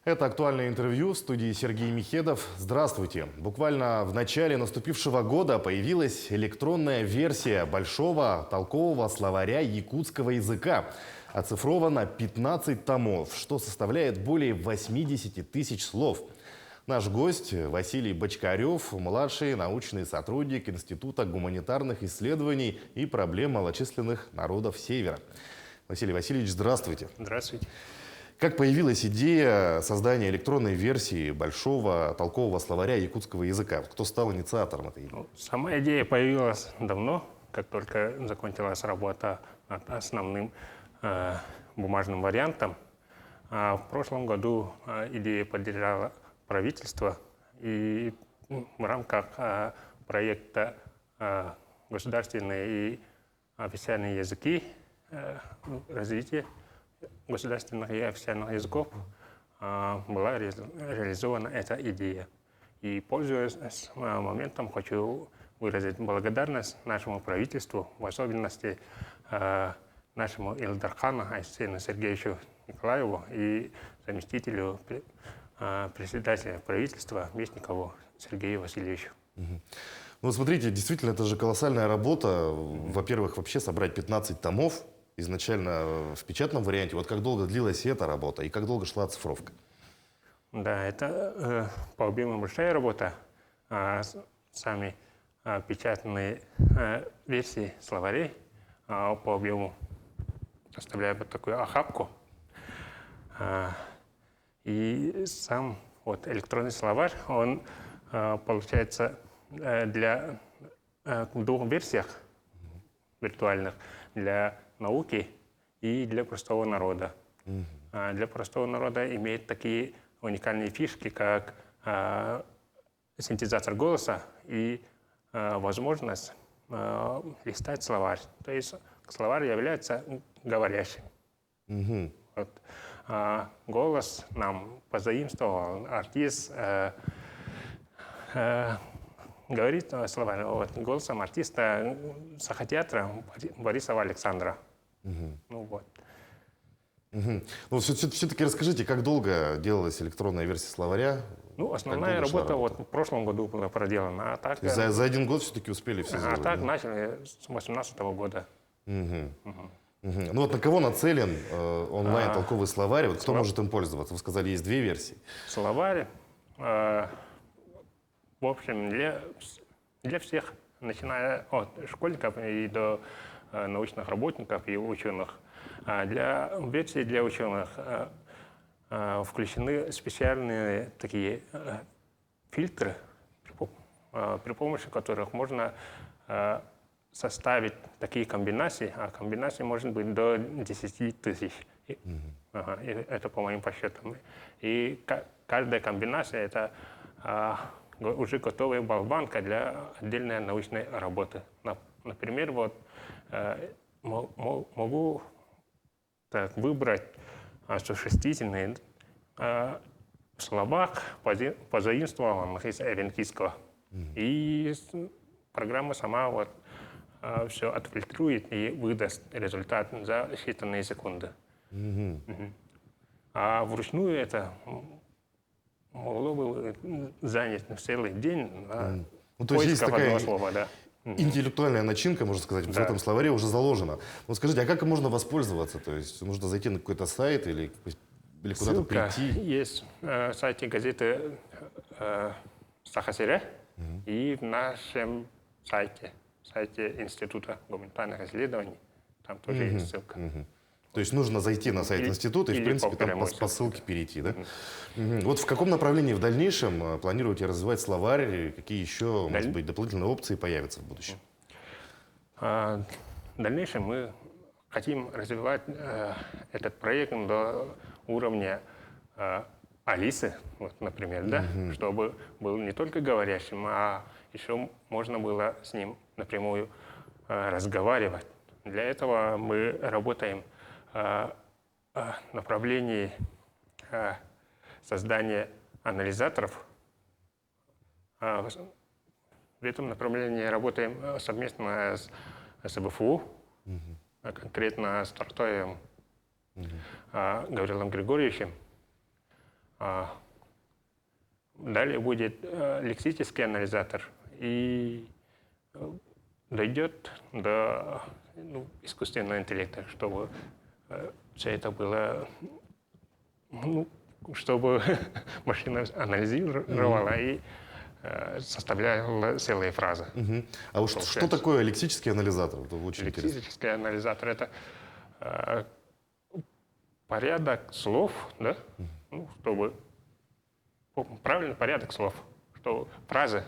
Это актуальное интервью в студии Сергей Михедов. Здравствуйте. Буквально в начале наступившего года появилась электронная версия большого толкового словаря якутского языка. Оцифровано 15 томов, что составляет более 80 тысяч слов. Наш гость Василий Бочкарев, младший научный сотрудник Института гуманитарных исследований и проблем малочисленных народов Севера. Василий Васильевич, здравствуйте. Здравствуйте. Как появилась идея создания электронной версии большого толкового словаря якутского языка? Кто стал инициатором этой идеи? Сама идея появилась давно, как только закончилась работа над основным бумажным вариантом. В прошлом году идея поддержала правительство, и в рамках проекта «Государственные и официальные языки. Развитие государственных и официальных языков» была реализована эта идея. И, пользуясь моментом, хочу выразить благодарность нашему правительству, в особенности нашему Илдархану Айсену Сергеевичу Николаеву и заместителю председателя правительства Местникову Сергею Васильевичу. Ну, смотрите, действительно, это же колоссальная работа. Во-первых, вообще собрать 15 томов изначально в печатном варианте. Вот как долго длилась эта работа и как долго шла оцифровка? Да, это по объему большая работа. Сами печатные версии словарей по объему составляют вот такую охапку. И сам вот электронный словарь, он получается в двух версиях виртуальных: для науки и для простого народа. Для простого народа имеет такие уникальные фишки, как синтезатор голоса и возможность листать словарь. То есть словарь является говорящим. Вот. Голос нам позаимствовал артист, говорит словарь голосом артиста Сахатеатра Борисова Александра. Ну, вот. Ну, все-таки расскажите, как долго делалась электронная версия словаря? Ну, основная работа вот в прошлом году была проделана. А так, за один год все-таки успели все сделать? А так начали с 2018 года. Ну вот на кого нацелен онлайн толковый словарь? Вот кто может им пользоваться? Вы сказали, есть две версии. Словарь, в общем, для всех, начиная от школьников и до научных работников и ученых. Для версий для ученых включены специальные такие фильтры, при помощи которых можно составить такие комбинации, а комбинаций может быть до 10 тысяч. Это по моим подсчетам. И каждая комбинация — это уже готовая болванка для отдельной научной работы. Например, вот могу выбрать существительные в словах, позаимствованных из эвенкийского. И программа сама вот все отфильтрует и выдаст результат за считанные секунды. А вручную это могло бы занять целый день на поисках одного слова. Да. Интеллектуальная начинка, можно сказать, в этом словаре уже заложена. Вот скажите, а как можно воспользоваться? То есть нужно зайти на какой-то сайт или куда-то прийти? Есть на сайте газеты Сахасире и в нашем сайте Института гуманитарных исследований. Там тоже есть ссылка. То есть нужно зайти на сайт института и, в принципе, там по ссылке перейти, да? Вот в каком направлении в дальнейшем планируете развивать словарь? Какие еще, может быть, дополнительные опции появятся в будущем? В дальнейшем мы хотим развивать этот проект до уровня Алисы, вот, например, да? Чтобы был не только говорящим, а еще можно было с ним напрямую разговаривать. Для этого мы работаем в направлении создания анализаторов. В этом направлении работаем совместно с СБФУ, конкретно с Тартоевым Гаврилом Григорьевичем. Далее будет лексический анализатор и дойдет до искусственного интеллекта, чтобы все это было, чтобы машина анализировала и составляла целые фразы. А вот что такое лексический анализатор? Это очень интересно. Лексический анализатор — это порядок слов, да? Чтобы правильный порядок слов, чтобы фразы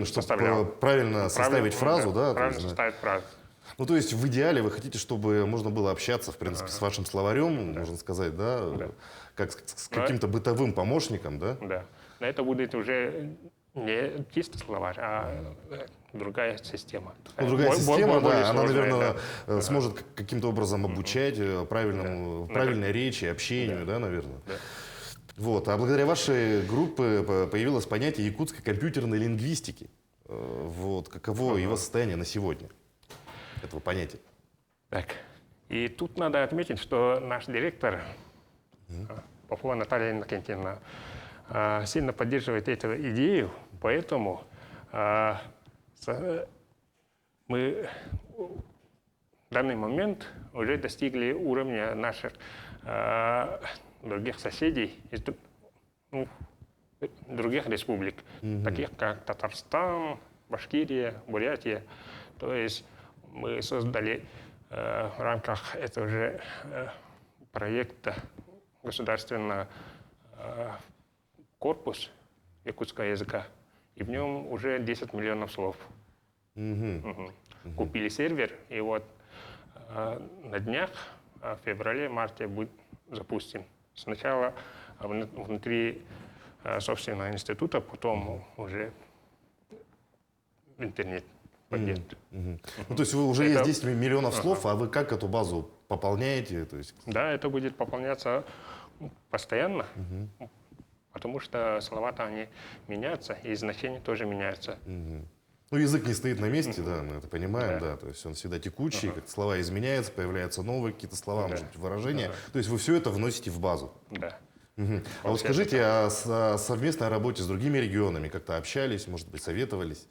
Чтобы правильно составить фразу, да? Правильно составить фразу. Ну, то есть в идеале вы хотите, чтобы можно было общаться, в принципе, с вашим словарем, можно сказать, да? Как с каким-то бытовым помощником, да? Да. Но это будет уже не чисто словарь, а другая система. Ну, другая система, да, она, сложная, наверное, сможет каким-то образом обучать правильной речи, общению, да, наверное. Да. Вот. А благодаря вашей группе появилось понятие якутской компьютерной лингвистики. Вот. Каково его состояние на сегодня, этого понятия? Так. И тут надо отметить, что наш директор Попова Наталья Иннокентьевна сильно поддерживает эту идею, поэтому мы в данный момент уже достигли уровня наших других соседей из других республик, таких как Татарстан, Башкирия, Бурятия. То есть мы создали в рамках этого же проекта государственного корпус якутского языка, и в нем уже 10 миллионов слов. Купили сервер, и вот на днях, в феврале-марте запустим. Сначала внутри собственного института, потом уже в интернет пойдет. Ну, то есть вы уже есть 10 миллионов слов, а вы как эту базу пополняете? То есть... Да, это будет пополняться постоянно, потому что слова-то они меняются, и значения тоже меняются. Ну, язык не стоит на месте, да, мы это понимаем, да, то есть он всегда текучий, как слова изменяются, появляются новые какие-то слова, может быть, выражения. То есть вы все это вносите в базу. Да. А вот скажите, о совместной работе с другими регионами как-то общались, может быть, советовались?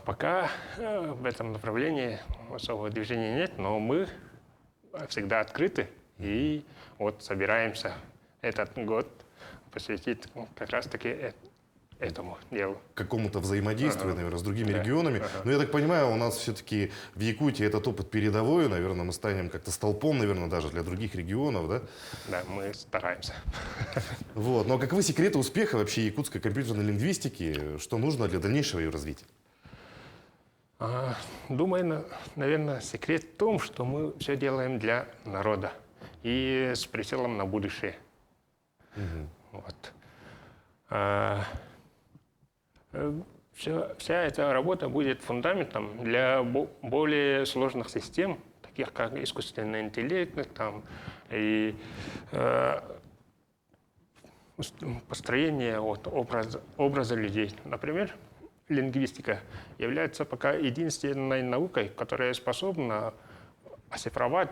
Пока в этом направлении особого движения нет, но мы всегда открыты и вот собираемся этот год посвятить как раз-таки этому делу. Какому-то взаимодействию, наверное, с другими регионами. Но я так понимаю, у нас все-таки в Якутии этот опыт передовой, наверное, мы станем как-то столпом, наверное, даже для других регионов, да? Да, мы стараемся. Вот. Но каковы секреты успеха вообще якутской компьютерной лингвистики? Что нужно для дальнейшего ее развития? Думаю, наверное, секрет в том, что мы все делаем для народа и с прицелом на будущее. Вот. Вся эта работа будет фундаментом для более сложных систем, таких как искусственный интеллект, там, и построение образа людей. Например, лингвистика является пока единственной наукой, которая способна оцифровать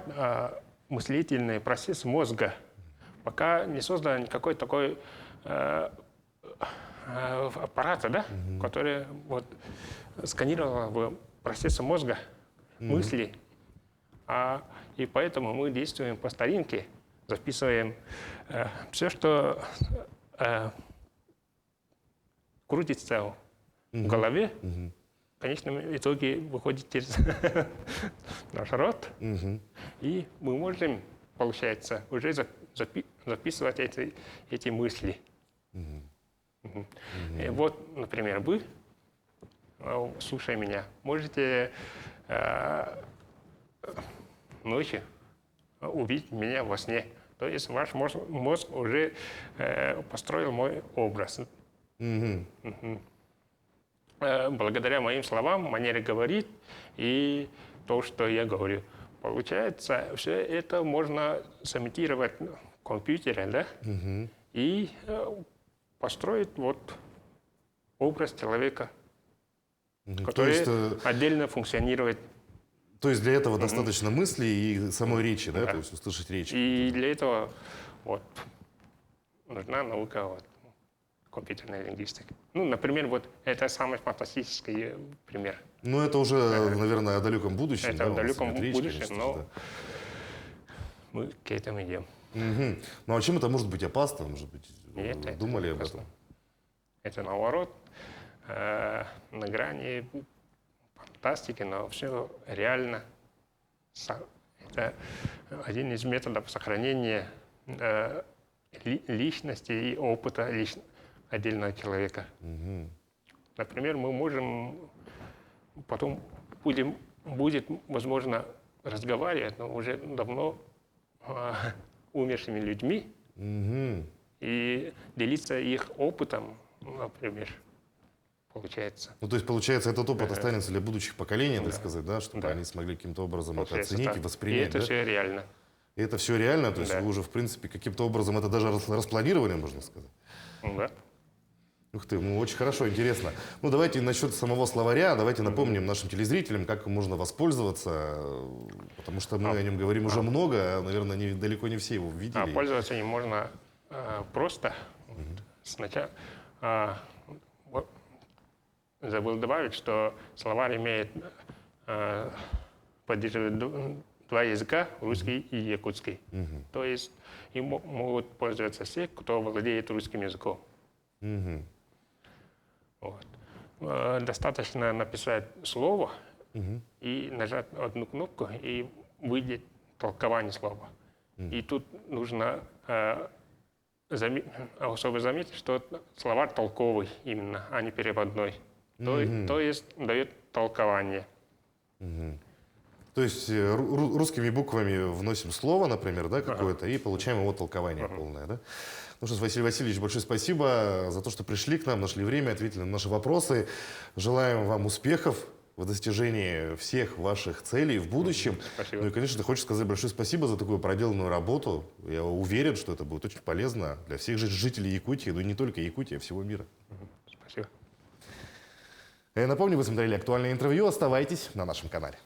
мыслительный процесс мозга. Пока не создан никакой такой аппарата, да, который вот сканировал процессы мозга, мысли. И поэтому мы действуем по старинке, записываем все, что крутится в голове, в конечном итоге выходит через наш рот, и мы можем, получается, уже записывать эти мысли. И вот, например, вы, слушая меня, можете ночью увидеть меня во сне. То есть ваш мозг уже построил мой образ. Благодаря моим словам, манере говорить и то, что я говорю. Получается, все это можно сымитировать в компьютере, да? И построить вот образ человека, который отдельно функционирует. То есть для этого достаточно мысли и самой речи, да? То есть услышать речь. И для этого вот нужна наука вот, компьютерной лингвистики. Ну, например, вот это самый фантастический пример. Ну, это уже, наверное, о далеком будущем. Это да, в у нас далеком идет речь, будущем, конечно же, но да. мы к этому идем. Мгм. Ну, а чем это может быть опасно? Может быть, Нет, вы это думали не об опасно. этом? Это наоборот, на грани фантастики, но все реально. Это один из методов сохранения личности и опыта отдельного человека. Например, мы можем потом будет возможно разговаривать, но уже давно умершими людьми и делиться их опытом, например, получается. Ну, то есть, получается, этот опыт останется для будущих поколений, так сказать, да, чтобы Да. они смогли каким-то образом это Получается оценить так. и И воспринять, это да? все реально. И это все реально, то есть Да. вы уже, в принципе, каким-то образом это даже распланировали, можно сказать? Да. Ух ты, ну очень хорошо, интересно. Ну давайте насчет самого словаря, давайте напомним нашим телезрителям, как им можно воспользоваться, потому что мы о нем говорим уже много, а, наверное, далеко не все его видели. Пользоваться им можно просто. Сначала забыл добавить, что словарь имеет поддерживает два языка, русский и якутский. То есть им могут пользоваться все, кто владеет русским языком. Вот. Достаточно написать слово и нажать одну кнопку, и выйдет толкование слова. И тут нужно особо заметить, что словарь толковый именно, а не переводной. То есть дает толкование. То есть русскими буквами вносим слово, например, да, какое-то, и получаем его толкование полное, да? Ну что ж, Василий Васильевич, большое спасибо за то, что пришли к нам, нашли время, ответили на наши вопросы. Желаем вам успехов в достижении всех ваших целей в будущем. Спасибо. Ну и, конечно, хочется сказать большое спасибо за такую проделанную работу. Я уверен, что это будет очень полезно для всех жителей Якутии, но и не только Якутии, а всего мира. Спасибо. Я напомню, вы смотрели актуальное интервью. Оставайтесь на нашем канале.